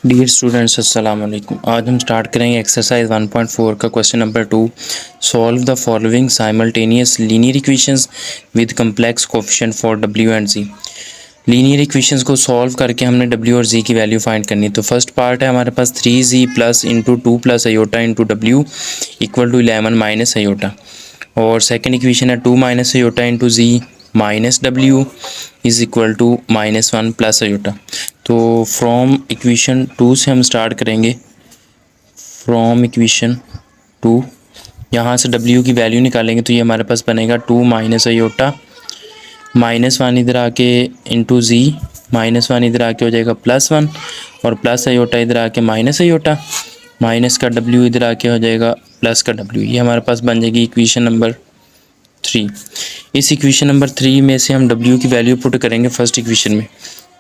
Dear students अस्सलाम वालेकुम। आज हम स्टार्ट करेंगे एक्सरसाइज 1.4 का question number 2। Solve the following simultaneous linear equations with complex coefficient for W and Z. Linear equations को सॉल्व करके हमने डब्ल्यू और जी की वैल्यू फाइंड करनी है। तो फर्स्ट पार्ट है हमारे पास 3z plus into 2 plus iota into W equal to 11 minus iota, और सेकेंड इक्वेशन है 2 minus iota into Z minus W is equal to -1 plus iota. तो फ्रॉम इक्वेशन 2 से हम स्टार्ट करेंगे। फ्रॉम इक्वेशन 2 यहाँ से डब्ल्यू की वैल्यू निकालेंगे तो ये हमारे पास बनेगा 2 माइनस अयोटा, -1 इधर आके इंटू जी, -1 इधर आके हो जाएगा +1, और प्लस अयोटा इधर आके माइनस अयोटा, माइनस का डब्ल्यू इधर आके हो जाएगा प्लस का डब्ल्यू। ये हमारे पास बन जाएगी इक्वेशन नंबर 3। इस इक्वेशन नंबर 3 में से हम डब्ल्यू की वैल्यू पुट करेंगे फर्स्ट इक्वेशन में।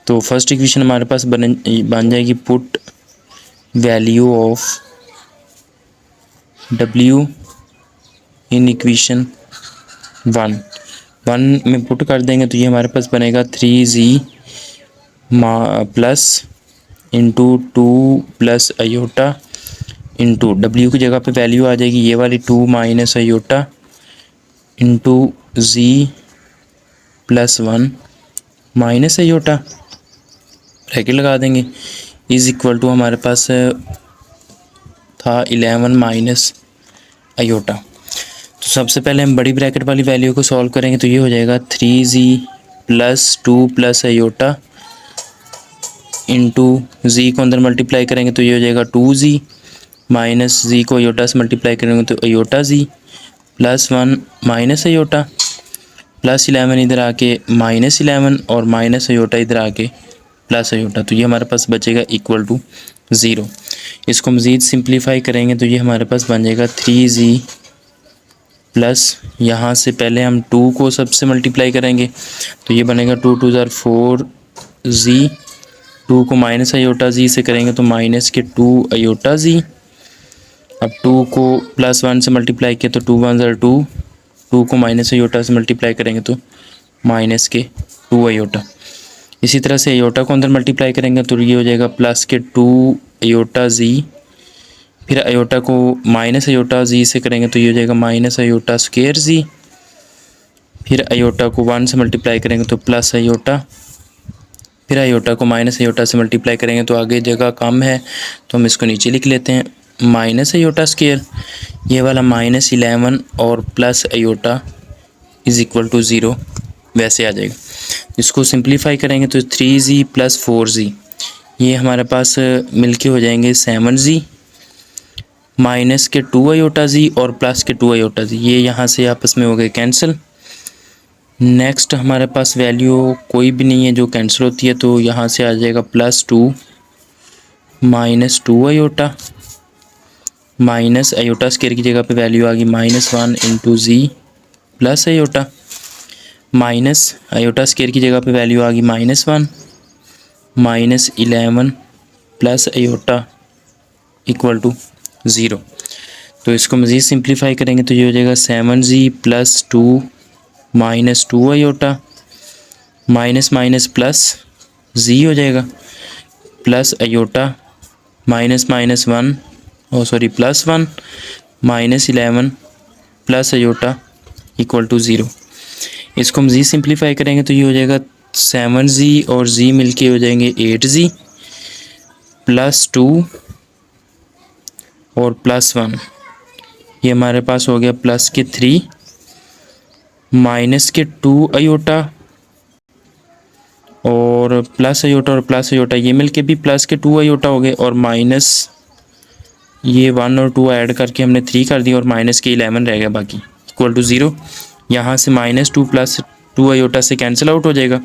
तो फर्स्ट इक्वेशन हमारे पास बन जाएगी put value of W in equation 1 में पुट कर देंगे तो ये हमारे पास बनेगा 3z plus into 2 plus iota into W की जगह पे वैल्यू आ जाएगी ये वाली 2 minus iota into z +1 minus aorta, bracket लगा देंगे, इज़ इक्वल टू हमारे पास था 11 माइनस अयोटा। तो सबसे पहले हम बड़ी ब्रैकेट वाली वैल्यू को सॉल्व करेंगे तो ये हो जाएगा 3z plus 2 plus iota into g को अंदर मल्टीप्लाई करेंगे तो ये हो जाएगा 2z, माइनस जी को अयोटा से मल्टीप्लाई करेंगे तो अयोटा जी, +1 माइनस अयोटा, +11 इधर आके -11, और माइनस अयोटा इधर आके प्लस अयोटा। तो ये हमारे पास बचेगा इक्वल टू 0। इसको मज़ीद सिंप्लीफाई करेंगे तो ये हमारे पास बन जाएगा 3z प्लस, यहाँ से पहले हम 2 को सबसे मल्टीप्लाई करेंगे तो ये बनेगा 2 2 ज़ार 4z, 2 को माइनस अयोटा जी से करेंगे तो माइनस के 2 अयोटा जी। अब 2 को +1 से मल्टीप्लाई किया तो 2 1 ज़ार 2, 2 को माइनस अयोटा से मल्टीप्लाई करेंगे तो माइनस के 2 अयोटा। इसी तरह से अयोटा को अंदर मल्टीप्लाई करेंगे तो ये हो जाएगा प्लस के 2 अयोटा जी, फिर अयोटा को माइनस अयोटा जी से करेंगे तो ये हो जाएगा माइनस अयोटा स्क्वायर जी, फिर अयोटा को 1 से मल्टीप्लाई करेंगे तो प्लस अयोटा, फिर अयोटा को माइनस अयोटा से मल्टीप्लाई करेंगे तो आगे जगह कम है तो हम इसको नीचे लिख लेते हैं, माइनस अयोटा स्क्वायर, ये वाला -11 और plus iota is equal to 0 वैसे आ जाएगा। इसको सिंप्लीफाई करेंगे तो 3z प्लस 4z ये हमारे पास मिलके हो जाएंगे 7z, माइनस के 2 अयोटा जी और प्लस के 2 अयोटा जी, ये यहाँ से आपस में हो गए कैंसिल। नेक्स्ट हमारे पास वैल्यू कोई भी नहीं है जो कैंसिल होती है तो यहाँ से आ जाएगा +2 minus 2 iota, minus iota square की जगह पे वैल्यू आ गई -1 into g plus iota, minus iota square की जगह पे वैल्यू आ गई -1, -11 प्लस अयोटा इक्वल टू 0। तो इसको मज़ीद सिंप्लीफाई करेंगे तो ये हो जाएगा 7z plus 2 minus 2 iota, minus minus plus z हो जाएगा, plus iota -1 +1 -11 plus iota equal to 0। इसको मज़ीद सिंप्लीफाई करेंगे तो ये हो जाएगा 7z और z मिलके हो जाएंगे 8z प्लस 2 और +1, ये हमारे पास हो गया प्लस के 3, माइनस के 2 अयोटा और प्लस अयोटा ये मिलके भी प्लस के 2 अयोटा हो गए, और माइनस ये 1 और 2 ऐड करके हमने 3 कर दिया और माइनस के 11 रह गया बाकी इक्वल टू 0। यहाँ से -2 प्लस 2 अयोटा से कैंसिल आउट हो जाएगा,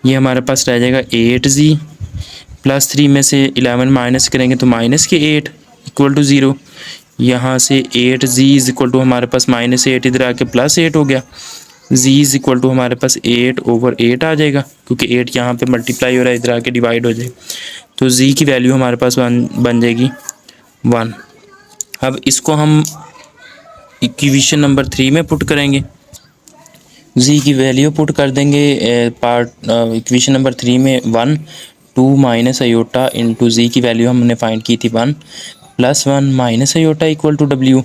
ये हमारे पास रह जाएगा 8z प्लस 3 में से 11 माइनस करेंगे तो माइनस के 8 इक्वल टू 0। यहाँ से 8z इज इक्वल टू हमारे पास -8 इधर आके +8 हो गया, z इज इक्वल टू हमारे पास 8/8 आ जाएगा क्योंकि 8 यहाँ पे मल्टीप्लाई हो रहा है इधर आके डिवाइड हो जाएगा, तो z की वैल्यू हमारे पास बन जाएगी 1। अब इसको हम इक्वेशन नंबर 3 में पुट करेंगे, z की वैल्यू पुट कर देंगे पार्ट इक्वेशन नंबर 3 में 1, 2 माइनस अयोटा इंटू जी की वैल्यू हमने फाइंड की थी 1 plus 1 minus iota equal to W.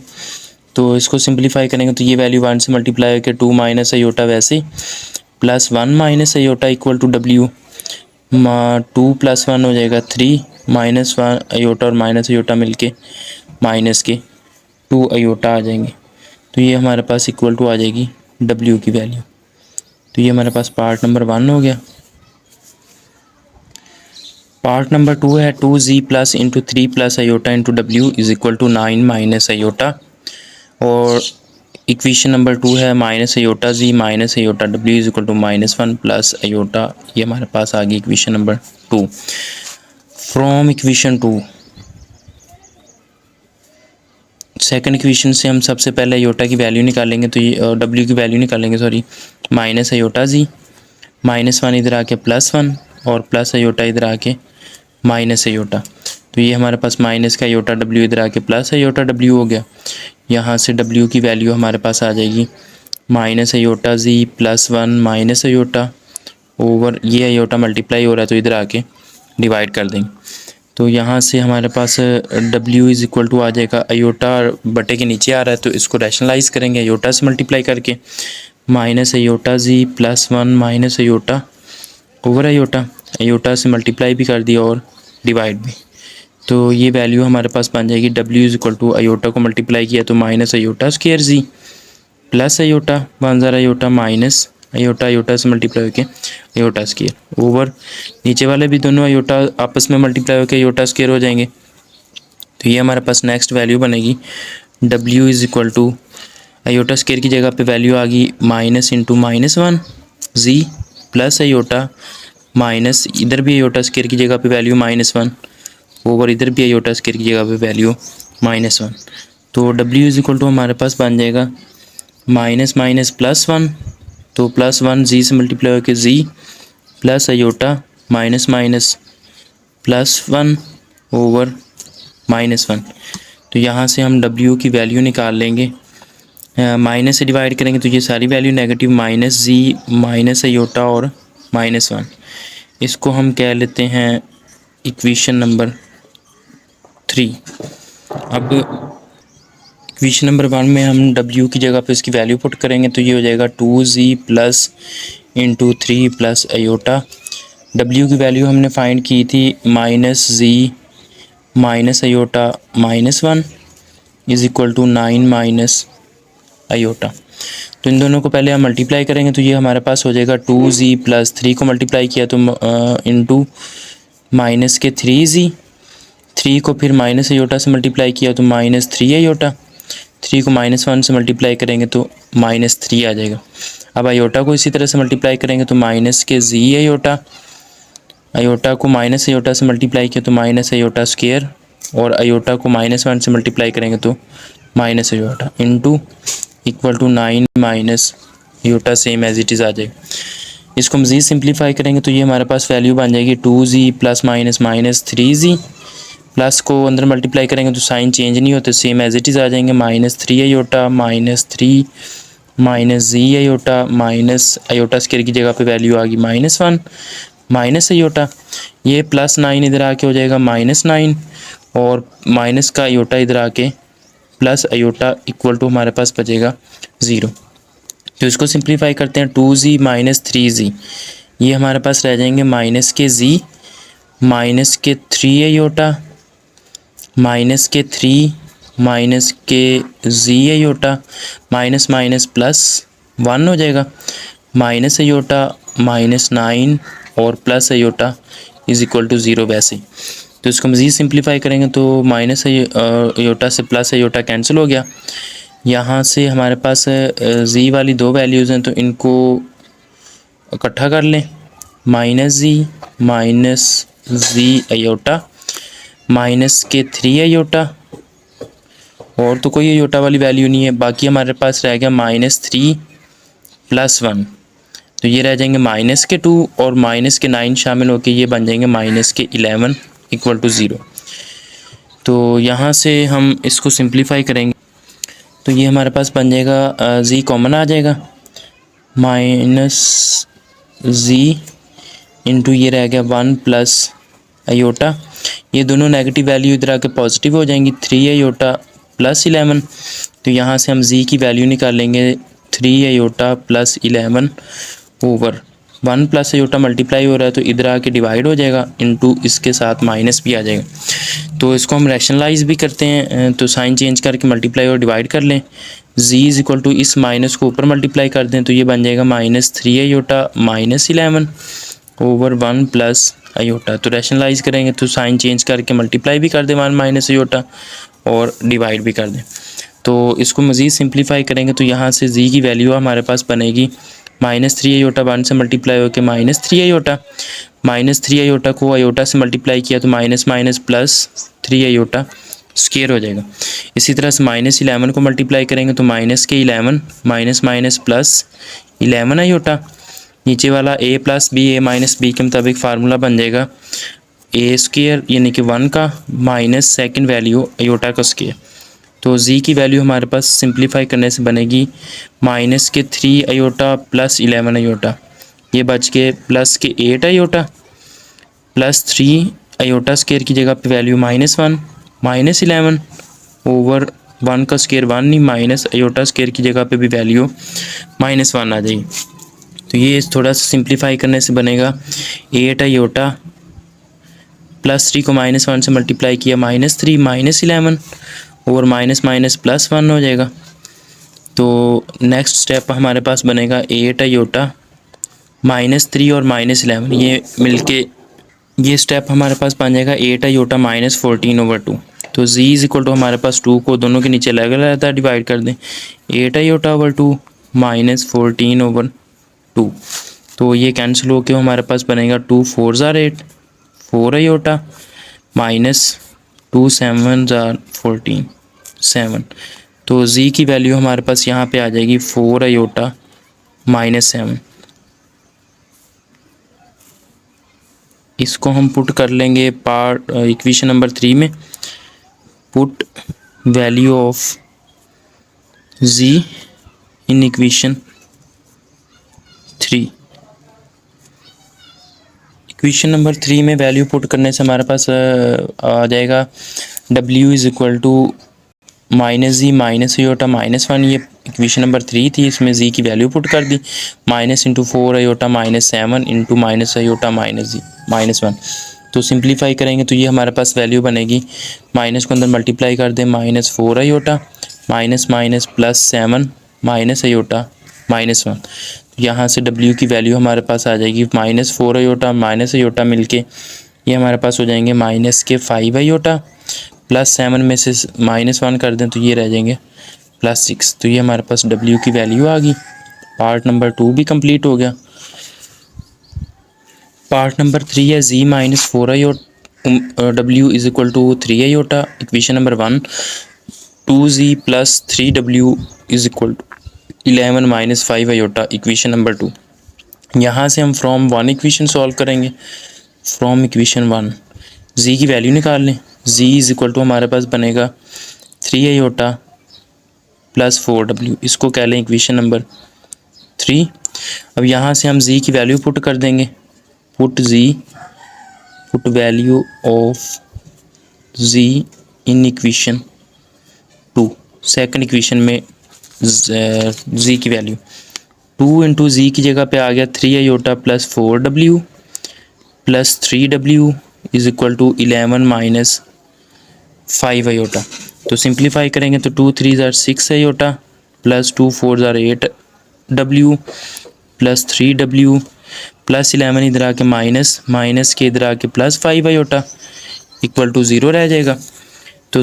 तो इसको सिंप्लीफाई करेंगे तो ये वैल्यू 1 से मल्टीप्लाई होकर 2 माइनस अयोटा वैसे plus 1 minus iota equal to W. 2 plus 1 हो जाएगा 3 माइनस 1 अयोटा और माइनस अयोटा मिलके माइनस के 2 अयोटा आ जाएंगे। तो ये हमारे पास इक्वल टू आ जाएगी डब्ल्यू की वैल्यू। तो ये हमारे पास पार्ट नंबर 1 हो गया। पार्ट नंबर 2 है 2z plus into 3 plus iota into W is equal to 9 minus iota. और इक्वेशन नंबर 2 है minus iota z minus iota W is equal to -1 plus iota. ये हमारे पास आ गई equation number 2। From equation 2 second equation से हम सबसे पहले अयोटा की वैल्यू निकालेंगे। तो ये डब्ल्यू की वैल्यू निकालेंगे सॉरी, माइनस अयोटा जी -1 इधर आके +1 और प्लस अयोटा इधर आके माइनस अयोटा। तो ये हमारे पास माइनस का अयोटा डब्ल्यू इधर आके प्लस अयोटा डब्ल्यू हो गया। यहाँ से डब्ल्यू की वैल्यू हमारे पास आ जाएगी माइनस अयोटा जी +1 माइनस अयोटा ओवर ये अयोटा मल्टीप्लाई हो रहा है तो इधर आके डिवाइड कर देंगे। तो यहाँ से हमारे पास डब्ल्यू इज़ इक्वल टू आ जाएगा अयोटा बटे के नीचे आ रहा है तो इसको रैशनलाइज करेंगे अयोटा से मल्टीप्लाई करके माइनस अयोटा जी +1 माइनस अयोटा ओवर अयोटा से मल्टीप्लाई भी कर दिया और डिवाइड भी। तो ये वैल्यू हमारे पास बन जाएगी W is equal to iota को मल्टीप्लाई किया तो minus iota square g plus iota 1 iota minus iota से मल्टीप्लाई होकर अयोटा स्क्वायर ओवर नीचे वाले भी दोनों अयोटा आपस में मल्टीप्लाई होकर अयोटा स्क्वायर हो जाएंगे। तो ये हमारे पास नेक्स्ट वैल्यू बनेगी W is equal to aorta square की जगह पे वैल्यू आ गई माइनस इंटू -1 जी प्लस अयोटा माइनस इधर भी अयोटा स्क्वायर की जगह पे वैल्यू -1 ओवर इधर भी अयोटा स्क्वायर की जगह पे वैल्यू -1। तो डब्ल्यू इज़ इक्वल टू हमारे पास बन जाएगा माइनस माइनस +1 तो +1 जी से मल्टीप्लाई होकर g plus iota minus minus +1 over -1। तो यहाँ से हम डब्ल्यू की वैल्यू निकाल लेंगे, माइनस से डिवाइड करेंगे तो ये सारी वैल्यू नेगेटिव माइनस जी माइनस अयोटा और -1। इसको हम कह लेते हैं इक्वेशन नंबर 3। अब इक्वेशन नंबर 1 में हम डब्ल्यू की जगह पे इसकी वैल्यू पुट करेंगे तो ये हो जाएगा 2z plus into 3 plus iota. W की वैल्यू हमने फाइंड की थी -z minus iota -1 is equal to 9 minus iota. तो इन दोनों को पहले हम मल्टीप्लाई करेंगे तो ये हमारे पास हो जाएगा 2z प्लस 3 को मल्टीप्लाई किया तो इंटू माइनस के 3z 3 को फिर माइनस अयोटा से मल्टीप्लाई किया तो -3 अयोटा 3 को -1 से मल्टीप्लाई करेंगे तो -3 आ जाएगा। अब अयोटा को इसी तरह से मल्टीप्लाई करेंगे तो माइनस के जी अयोटा को माइनस अयोटा से मल्टीप्लाई किया तो माइनस अयोटा स्क्वायर और अयोटा को -1 से मल्टीप्लाई करेंगे तो minus iota into equal to 9 minus iota same as it is आ जाएगा। इसको मज़ीद सिंप्लीफाई करेंगे तो ये हमारे पास वैल्यू बन जाएगी 2z plus minus 3z plus को अंदर मल्टीप्लाई करेंगे तो साइन चेंज नहीं होते सेम एज इट इज़ आ जाएंगे -3 अयोटा -3 माइनस जी अयोटा माइनस अयोटा स्क्वायर की जगह पे वैल्यू आ गई -1 माइनस अयोटा ये +9 इधर आके हो जाएगा -9 और माइनस का अयोटा इधर आके प्लस अयोटा इक्वल टू हमारे पास बचेगा 0। तो इसको सिंप्लीफाई करते हैं 2z माइनस 3z ये हमारे पास रह जाएंगे माइनस के z माइनस के 3 अयोटा माइनस के 3 माइनस के z अयोटा माइनस माइनस +1 हो जाएगा माइनस अयोटा -9 और plus iota is equal to 0 वैसे। तो इसको मज़ीद सिंप्लीफाई करेंगे तो माइनस अयोटा से प्लस अयोटा कैंसिल हो गया। यहाँ से हमारे पास जी वाली 2 वैल्यूज़ हैं तो इनको इकट्ठा कर लें माइनस जी अयोटा माइनस के 3 अयोटा और तो कोई अयोटा वाली वैल्यू नहीं है बाकी हमारे पास रह गया -3 + 1 तो ये रह जाएंगे माइनस के 2 और माइनस के 9 शामिल होकर ये बन जाएंगे माइनस के 11 इक्वल टू 0। तो यहाँ से हम इसको सिंप्लीफाई करेंगे तो ये हमारे पास बन जाएगा जी कॉमन आ जाएगा माइनस जी इंटू ये रह गया 1 + अयोटा। ये दोनों नेगेटिव वैल्यू इधर आके पॉजिटिव हो जाएंगी, 3 अयोटा प्लस 11। तो यहाँ से हम जी की वैल्यू निकालेंगे 3 iota plus 11 over 1 plus iota multiply हो रहा है तो इधर आके डिवाइड हो जाएगा, इनटू इसके साथ माइनस भी आ जाएगा। तो इसको हम रैशनलाइज भी करते हैं, तो साइन चेंज करके मल्टीप्लाई और डिवाइड कर लें। z इज इक्वल टू इस माइनस को ऊपर मल्टीप्लाई कर दें तो ये बन जाएगा -3 iota minus 11 over 1 plus iota. तो रैशनलाइज करेंगे तो साइन चेंज करके मल्टीप्लाई भी कर दें 1 माइनस अयोटा और डिवाइड भी कर दें। तो इसको मज़ीद सिंप्लीफाई करेंगे तो यहाँ से z की वैल्यू हमारे पास बनेगी -3 अयोटा 1 से मल्टीप्लाई होकर -3 अयोटा। -3 अयोटा को अयोटा से मल्टीप्लाई किया तो minus minus plus 3 iota square हो जाएगा। इसी तरह से -11 को मल्टीप्लाई करेंगे तो माइनस के 11 माइनस माइनस प्लस 11 अयोटा। नीचे वाला a plus B A minus B के मुताबिक फार्मूला बन जाएगा ए स्क्वायर यानी कि 1 का माइनस सेकंड वैल्यू अयोटा का स्क्वायर। तो z की वैल्यू हमारे पास सिंप्लीफाई करने से बनेगी माइनस के 3 अयोटा प्लस 11 अयोटा, ये बच के प्लस के 8 अयोटा प्लस 3 अयोटा स्क्वायर की जगह पे वैल्यू -1 माइनस 11 ओवर 1 का स्क्वायर 1 नहीं, माइनस अयोटा स्क्वायर की जगह पे भी वैल्यू -1 आ जाएगी। तो ये थोड़ा सा सिंप्लीफाई करने से बनेगा 8 अयोटा प्लस 3 को -1 से मल्टीप्लाई किया -3 माइनस 11 और माइनस माइनस प्लस 1 हो जाएगा। तो नेक्स्ट स्टेप हमारे पास बनेगा 8 अयोटा -3 और -11, ये मिलके ये स्टेप हमारे पास बन जाएगा 8 अयोटा -14 ओवर 2। तो z इज इक्वल टू हमारे पास 2 को दोनों के नीचे लगा रहता है, डिवाइड कर दें 8 अयोटा ओवर 2 -14 ओवर 2। तो ये कैंसिल होकर हमारे पास बनेगा 2 4 ज़ार 8 4 अयोटा -2 7 ज़ार 14 7। तो z की वैल्यू हमारे पास यहाँ पे आ जाएगी 4 अयोटा -7। इसको हम पुट कर लेंगे पार्ट इक्वेशन नंबर 3 में। Put value of z in equation 3। Equation number 3 में वैल्यू पुट करने से हमारे पास आ जाएगा w is equal to -z minus iota -1। ये इक्वेशन नंबर 3 थी, इसमें z की वैल्यू पुट कर दी -4 अयोटा -7 इंटू माइनस अयोटा -1। तो सिंप्लीफाई करेंगे तो ये हमारे पास वैल्यू बनेगी, माइनस को अंदर मल्टीप्लाई कर दें -4 iota minus minus +7 minus iota -1। यहाँ से w की वैल्यू हमारे पास आ जाएगी -4 अयोटा माइनस अयोटा मिलके ये हमारे पास हो जाएंगे -5 अयोटा +7 में से -1 कर दें तो ये रह जाएंगे +6। तो ये हमारे पास w की वैल्यू आ गई। पार्ट नंबर 2 भी कंप्लीट हो गया। पार्ट नंबर 3 है z -4 iota w is equal to 3 iota. Equation number 1 2z plus 3w is equal to 11 -5 iota. Equation number 2, यहाँ से हम फ्रॉम 1 इक्वेशन सॉल्व करेंगे। फ्रॉम इक्वेशन 1 z की वैल्यू निकाल लें। z इज इक्वल टू हमारे पास बनेगा 3 अयोटा प्लस 4w, इसको कह लें इक्वेशन नंबर 3। अब यहाँ से हम z की वैल्यू पुट कर देंगे। Put value of z in equation 2। Second equation में z की वैल्यू 2 इंटू z की जगह पे आ गया 3 iota plus 4w plus 3w is equal to 11 -5 iota. तो सिंप्लीफाई करेंगे तो 2 3 ज़ार 6 अयोटा प्लस 2 4 ज़ार 8w प्लस 3w प्लस 11 इधर आके माइनस के इधर आके +5 अयोटा इक्वल टू 0 रह जाएगा। तो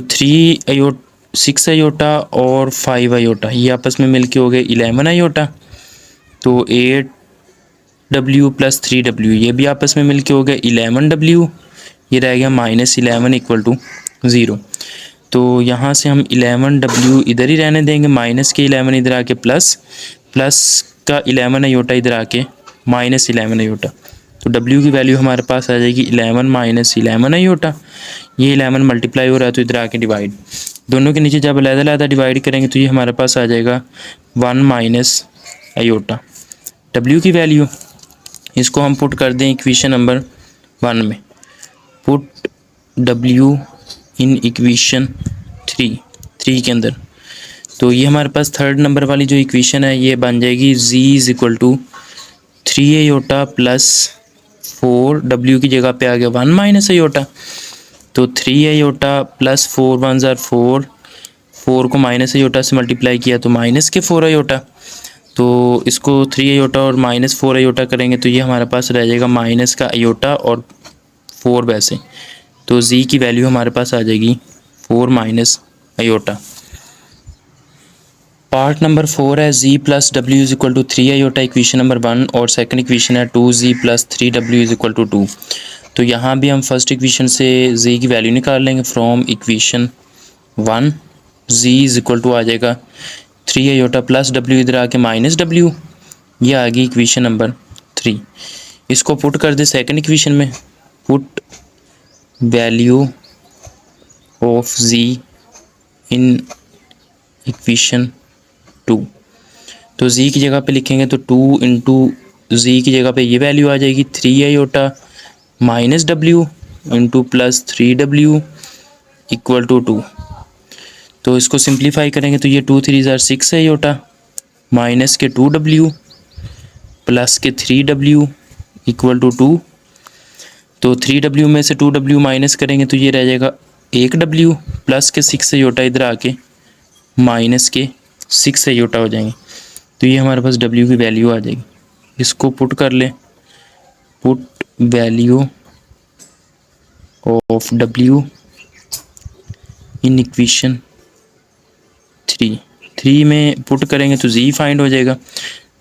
6 अयोटा और 5 अयोटा ये आपस में मिलके हो गए 11 अयोटा। तो 8w प्लस 3w ये भी आपस में मिलके हो गए 11w, ये रह गया -11 इक्वल टू 0। तो यहाँ से हम 11w इधर ही रहने देंगे, माइनस के 11 इधर आके प्लस का 11 अयोटा इधर आके -11 अयोटा। तो w की वैल्यू हमारे पास आ जाएगी 11 -11 अयोटा। ये 11 मल्टीप्लाई हो रहा है तो इधर आके डिवाइड, दोनों के नीचे जब अलग-अलग डिवाइड करेंगे तो ये हमारे पास आ जाएगा 1 - अयोटा। w की वैल्यू इसको हम पुट कर दें इक्वेशन नंबर 1 में। पुट W इन इक्वेशन 3 के अंदर। तो ये हमारे पास थर्ड नंबर वाली जो इक्वेशन है ये बन जाएगी z is equal to 3 iota plus 4, W की जगह पे आ गया 1 माइनस आयोटा। तो 3 आयोटा प्लस 4 1 ज़ार 4, 4 को माइनस आयोटा से मल्टीप्लाई किया तो माइनस के 4 आयोटा। तो इसको 3 आयोटा और माइनस 4 आयोटा करेंगे तो ये हमारे पास रह जाएगा माइनस का आयोटा और 4 वैसे। तो z की वैल्यू हमारे पास आ जाएगी 4 माइनस आयोटा। पार्ट नंबर 4 है z plus W is equal to 3 iota equation number 1, और सेकंड इक्वेशन है 2z plus 3w is equal to 2। तो यहाँ भी हम फर्स्ट इक्वेशन से z की वैल्यू निकाल लेंगे from equation 1। z is equal to आ जाएगा 3 आयोटा प्लस w, इधर आके माइनस w, ये आ गई इक्वेशन नंबर 3। इसको पुट कर दे सेकंड इक्वेशन में, put value of z in equation 2। तो z की जगह पे लिखेंगे तो 2 इंटू z की जगह पे ये वैल्यू आ जाएगी 3 iota minus w into plus 3w equal to 2। तो इसको सिंप्लीफाई करेंगे तो ये 2 3 ज़ार 6 आयोटा माइनस के 2w प्लस के 3w इक्वल टू 2। तो 3w में से 2w माइनस करेंगे तो ये रह जाएगा 1w प्लस के 6 आयोटा, इधर आके माइनस के 6 आयोटा हो जाएंगे। तो ये हमारे पास w की वैल्यू आ जाएगी। इसको पुट कर ले, put value of w in equation 3 में पुट करेंगे तो z फाइंड हो जाएगा।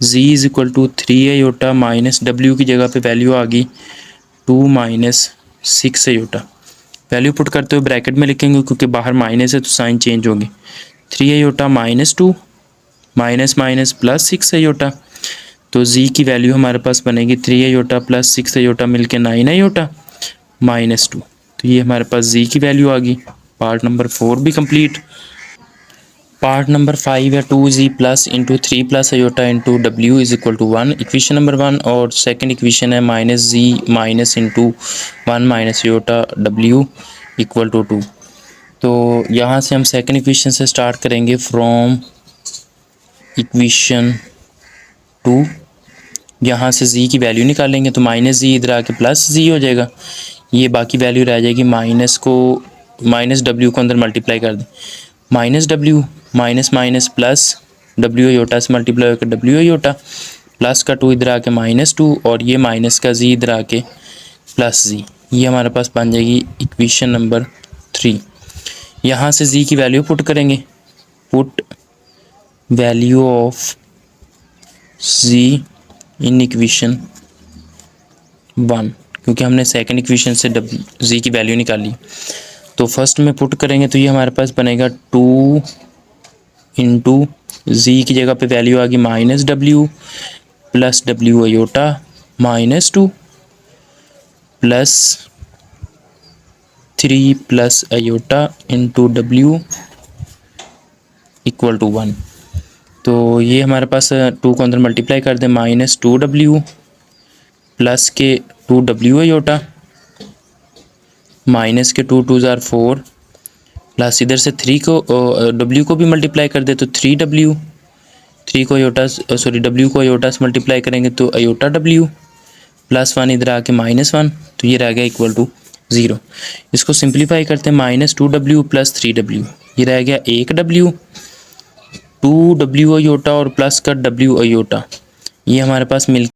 z is equal to 3 iota minus w की जगह पे वैल्यू आ गई 2 माइनस 6 आयोटा। वैल्यू पुट करते हुए ब्रैकेट में लिखेंगे क्योंकि बाहर माइनस है तो साइन चेंज होगी। 3 iota minus 2 minus minus plus 6 iota. तो z की वैल्यू हमारे पास बनेगी 3 आयोटा प्लस 6 आयोटा मिलके 9 आयोटा माइनस 2। तो ये हमारे पास z की वैल्यू आ गई। पार्ट नंबर 4 भी कंप्लीट। पार्ट नंबर 5 है 2z plus into 3 plus iota into w is equal to 1, equation number 1। और सेकंड इक्वेशन है minus z minus into 1 minus iota w equal to 2। तो यहाँ से हम सेकंड इक्वेशन से स्टार्ट करेंगे फ्रॉम इक्वेशन 2। यहाँ से z की वैल्यू निकालेंगे तो माइनस z इधर आके प्लस z हो जाएगा। ये बाकी वैल्यू रह जाएगी, माइनस w को अंदर मल्टीप्लाई कर दें, minus w minus minus plus w iota से मल्टीप्लाई होकर w आयोटा प्लस का 2 इधर आके माइनस 2 और ये माइनस का z इधर आके प्लस z। ये हमारे पास बन जाएगी इक्वेशन नंबर 3। यहाँ से z की वैल्यू पुट करेंगे, put value of z in equation 1, क्योंकि हमने सेकंड इक्वेशन से z की वैल्यू निकाली। तो फर्स्ट में पुट करेंगे तो ये हमारे पास बनेगा 2 इंटू z की जगह पे वैल्यू आ गई minus w plus w iota minus 2 plus 3 plus iota into w equal to 1। तो ये हमारे पास 2 को अंदर मल्टीप्लाई कर दें, माइनस 2w प्लस के 2w आयोटा माइनस के 2 2 ज़ार 4 प्लस इधर से 3 को w को भी मल्टीप्लाई कर दे तो 3w, 3 को आयोटा सॉरी w को आयोटा से मल्टीप्लाई करेंगे तो आयोटा w प्लस 1 इधर आके माइनस 1। तो ये रह गया इक्वल टू 0। इसको सिंप्लीफाई करते हैं, माइनस 2w प्लस 3w, ये रह गया 1w, 2w आयोटा और प्लस का w आयोटा, ये हमारे पास मिल